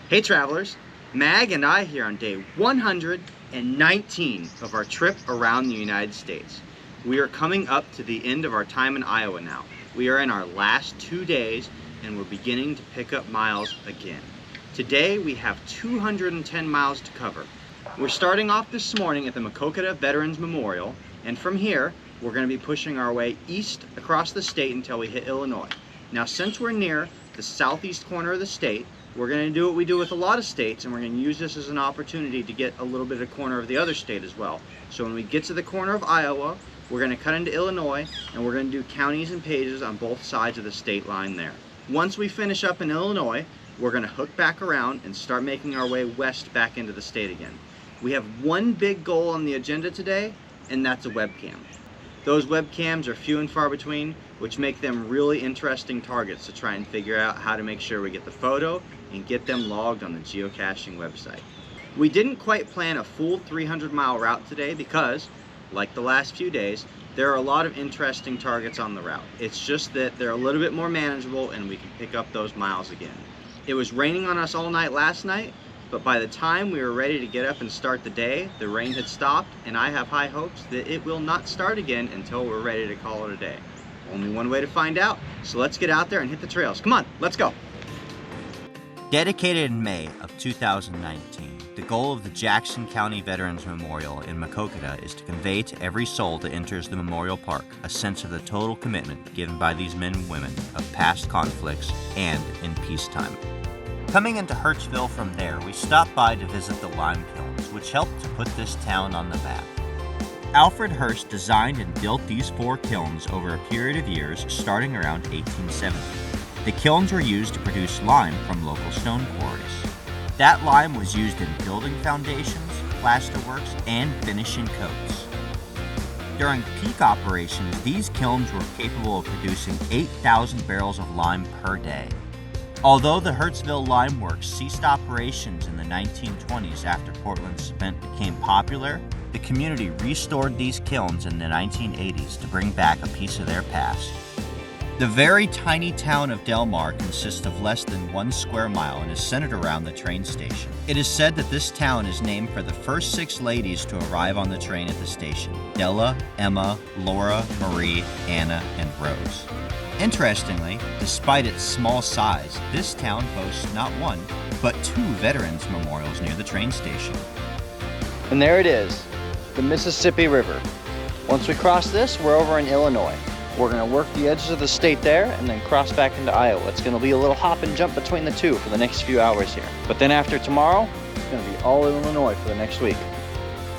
Hey travelers, Mag and I here on day 119 of our trip around the United States. We are coming up to the end of our time in Iowa now. We are in our last 2 days and we're beginning to pick up miles again. Today we have 210 miles to cover. We're starting off this morning at the Maquoketa Veterans Memorial, and from here we're going to be pushing our way east across the state until we hit Illinois. Now since we're near the southeast corner of the state, we're going to do what we do with a lot of states, and we're going to use this as an opportunity to get a little bit of corner of the other state as well. So when we get to the corner of Iowa, we're going to cut into Illinois, and we're going to do counties and pages on both sides of the state line there. Once we finish up in Illinois, we're going to hook back around and start making our way west back into the state again. We have one big goal on the agenda today, and that's a webcam. Those webcams are few and far between, which make them really interesting targets to try and figure out how to make sure we get the photo and get them logged on the geocaching website. We didn't quite plan a full 300-mile route today because, like the last few days, there are a lot of interesting targets on the route. It's just that they're a little bit more manageable and we can pick up those miles again. It was raining on us all night last night, but by the time we were ready to get up and start the day, the rain had stopped, and I have high hopes that it will not start again until we're ready to call it a day. Only one way to find out, so let's get out there and hit the trails. Come on, let's go. Dedicated in May of 2019, the goal of the Jackson County Veterans Memorial in Maquoketa is to convey to every soul that enters the memorial park a sense of the total commitment given by these men and women of past conflicts and in peacetime. Coming into Hertzville from there, we stopped by to visit the lime kilns, which helped to put this town on the map. Alfred Hurst designed and built these 4 kilns over a period of years starting around 1870. The kilns were used to produce lime from local stone quarries. That lime was used in building foundations, plasterworks, and finishing coats. During peak operations, these kilns were capable of producing 8,000 barrels of lime per day. Although the Hertzville Lime Works ceased operations in the 1920s after Portland cement became popular, the community restored these kilns in the 1980s to bring back a piece of their past. The very tiny town of DeLorme consists of less than 1 square mile and is centered around the train station. It is said that this town is named for the first 6 ladies to arrive on the train at the station: Della, Emma, Laura, Marie, Anna, and Rose. Interestingly, despite its small size, this town boasts not 1, but 2 veterans memorials near the train station. And there it is, the Mississippi River. Once we cross this, we're over in Illinois. We're going to work the edges of the state there and then cross back into Iowa. It's going to be a little hop and jump between the two for the next few hours here. But then after tomorrow, it's going to be all Illinois for the next week.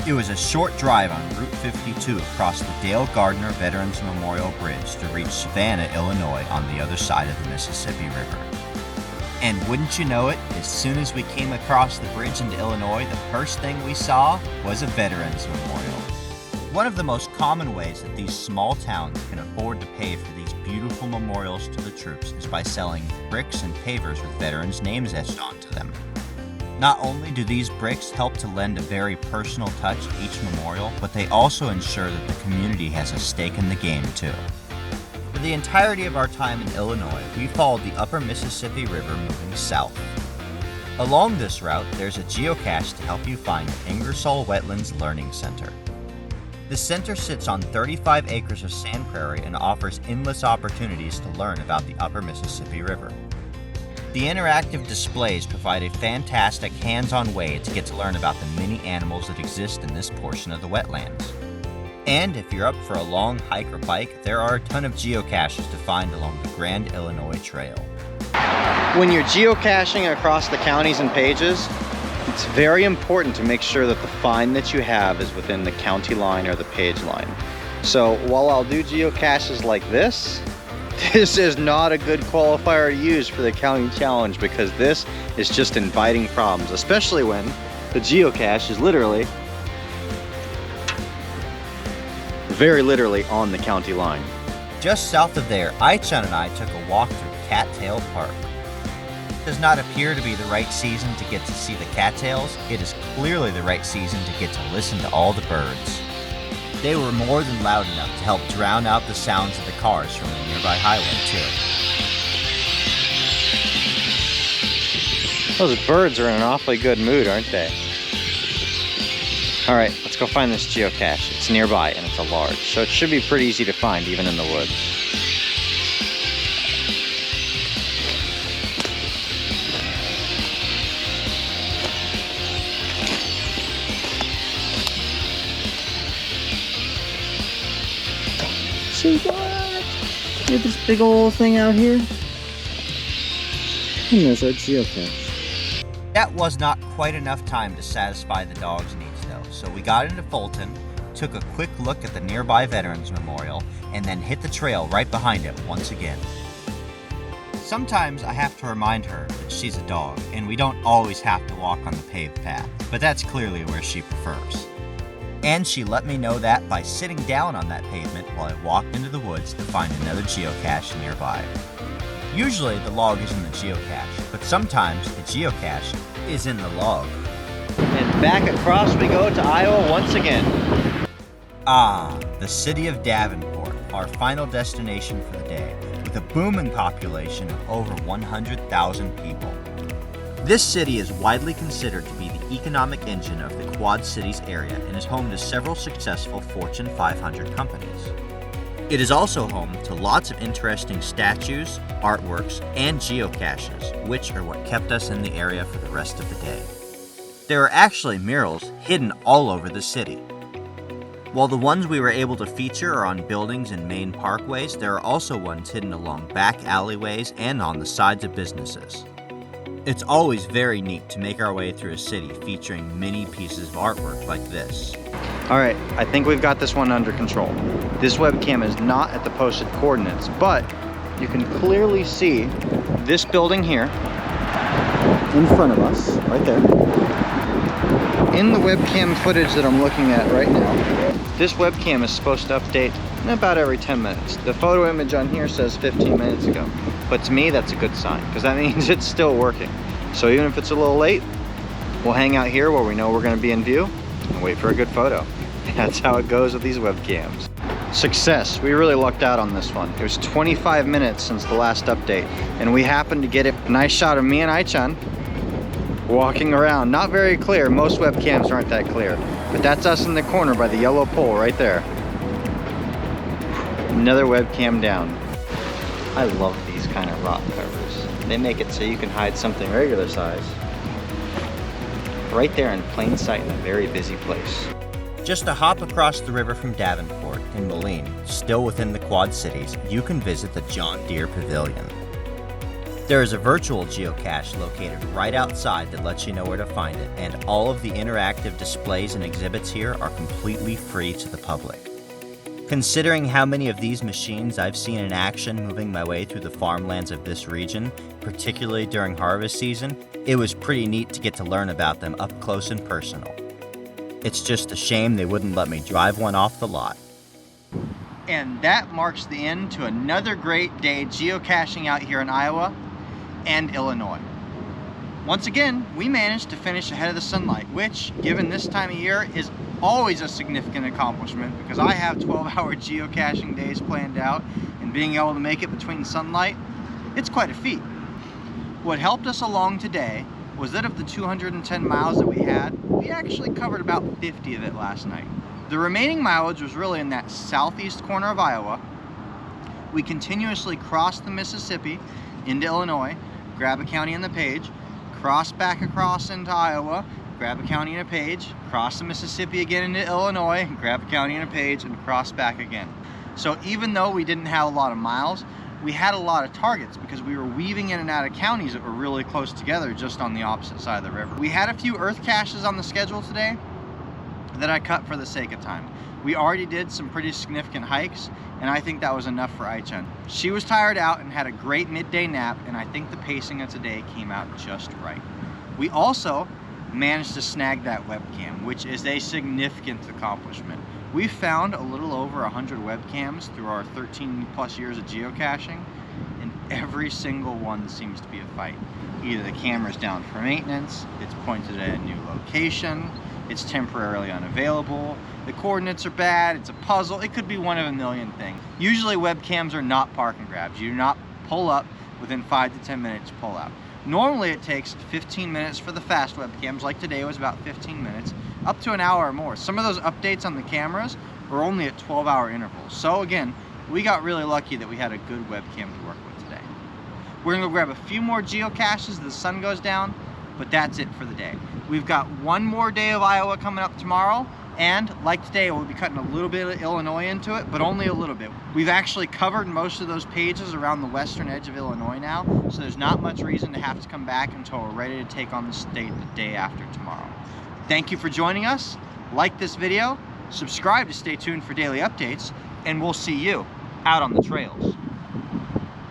It was a short drive on Route 52 across the Dale Gardner Veterans Memorial Bridge to reach Savannah, Illinois on the other side of the Mississippi River. And wouldn't you know it, as soon as we came across the bridge into Illinois, the first thing we saw was a Veterans Memorial. One of the most common ways that these small towns can afford to pay for these beautiful memorials to the troops is by selling bricks and pavers with veterans' names etched onto them. Not only do these bricks help to lend a very personal touch to each memorial, but they also ensure that the community has a stake in the game too. For the entirety of our time in Illinois, we followed the upper Mississippi River moving south. Along this route, there's a geocache to help you find the Ingersoll Wetlands Learning Center. The center sits on 35 acres of sand prairie and offers endless opportunities to learn about the upper Mississippi River. The interactive displays provide a fantastic hands-on way to get to learn about the many animals that exist in this portion of the wetlands. And if you're up for a long hike or bike, there are a ton of geocaches to find along the Grand Illinois Trail. When you're geocaching across the counties and pages, it's very important to make sure that the find that you have is within the county line or the page line. So while I'll do geocaches like this is not a good qualifier to use for the county challenge, because this is just inviting problems, especially when the geocache is literally, very literally on the county line. Just south of there, Aichan and I took a walk through Cattail Park. It does not appear to be the right season to get to see the cattails. It is clearly the right season to get to listen to all the birds. They were more than loud enough to help drown out the sounds of the cars from the nearby highway, too. Those birds are in an awfully good mood, aren't they? All right, let's go find this geocache. It's nearby and it's a large, so it should be pretty easy to find even in the woods. See what? You have this big old thing out here. And there's our geocache. That was not quite enough time to satisfy the dog's needs though, so we got into Fulton, took a quick look at the nearby Veterans Memorial, and then hit the trail right behind it once again. Sometimes I have to remind her that she's a dog, and we don't always have to walk on the paved path, but that's clearly where she prefers. And she let me know that by sitting down on that pavement while I walked into the woods to find another geocache nearby. Usually the log is in the geocache, but sometimes the geocache is in the log. And back across we go to Iowa once again. Ah, the city of Davenport, our final destination for the day, with a booming population of over 100,000 people. This city is widely considered to be the economic engine of the Quad Cities area and is home to several successful Fortune 500 companies. It is also home to lots of interesting statues, artworks, and geocaches, which are what kept us in the area for the rest of the day. There are actually murals hidden all over the city. While the ones we were able to feature are on buildings and main parkways, there are also ones hidden along back alleyways and on the sides of businesses. It's always very neat to make our way through a city featuring many pieces of artwork like this. All right, I think we've got this one under control. This webcam is not at the posted coordinates, but you can clearly see this building here in front of us, right there. In the webcam footage that I'm looking at right now, this webcam is supposed to update about every 10 minutes. The photo image on here says 15 minutes ago, but to me that's a good sign because that means it's still working. So even if it's a little late, we'll hang out here where we know we're going to be in view and wait for a good photo. That's how it goes with these webcams. Success. We really lucked out on this one. It was 25 minutes since the last update, and we happened to get a nice shot of me and Ai-chan walking around. Not very clear. Most webcams aren't that clear, but that's us in the corner by the yellow pole right there. Another webcam down. I love these kind of rock covers. They make it so you can hide something regular size right there in plain sight in a very busy place. Just a hop across the river from Davenport in Moline, still within the Quad Cities, you can visit the John Deere Pavilion. There is a virtual geocache located right outside that lets you know where to find it, and all of the interactive displays and exhibits here are completely free to the public. Considering how many of these machines I've seen in action moving my way through the farmlands of this region, particularly during harvest season, it was pretty neat to get to learn about them up close and personal. It's just a shame they wouldn't let me drive one off the lot. And that marks the end to another great day geocaching out here in Iowa and Illinois. Once again, we managed to finish ahead of the sunlight, which, given this time of year, is always a significant accomplishment because I have 12-hour geocaching days planned out, and being able to make it between sunlight, it's quite a feat. What helped us along today was that of the 210 miles that we had, we actually covered about 50 of it last night. The remaining mileage was really in that southeast corner of Iowa. We continuously crossed the Mississippi into Illinois, grab a county on the page, cross back across into Iowa, grab a county and a page, cross the Mississippi again into Illinois, grab a county and a page, and cross back again. So even though we didn't have a lot of miles, we had a lot of targets because we were weaving in and out of counties that were really close together just on the opposite side of the river. We had a few earth caches on the schedule today that I cut for the sake of time. We already did some pretty significant hikes, and I think that was enough for Ai-chan. She was tired out and had a great midday nap, and I think the pacing of today came out just right. We also managed to snag that webcam, which is a significant accomplishment. We found a little over 100 webcams through our 13 plus years of geocaching, and every single one seems to be a fight. Either the camera's down for maintenance, it's pointed at a new location, it's temporarily unavailable, the coordinates are bad, it's a puzzle, it could be one of a million things. Usually webcams are not park and grabs. You do not pull up within 5 to 10 minutes, pull out. Normally it takes 15 minutes for the fast webcams, like today was about 15 minutes, up to an hour or more. Some of those updates on the cameras are only at 12-hour intervals. So again, we got really lucky that we had a good webcam to work with today. We're gonna go grab a few more geocaches as the sun goes down, but that's it for the day. We've got one more day of Iowa coming up tomorrow, and like today, we'll be cutting a little bit of Illinois into it, but only a little bit. We've actually covered most of those pages around the western edge of Illinois now, so there's not much reason to have to come back until we're ready to take on the state the day after tomorrow. Thank you for joining us. Like this video, subscribe to stay tuned for daily updates, and we'll see you out on the trails.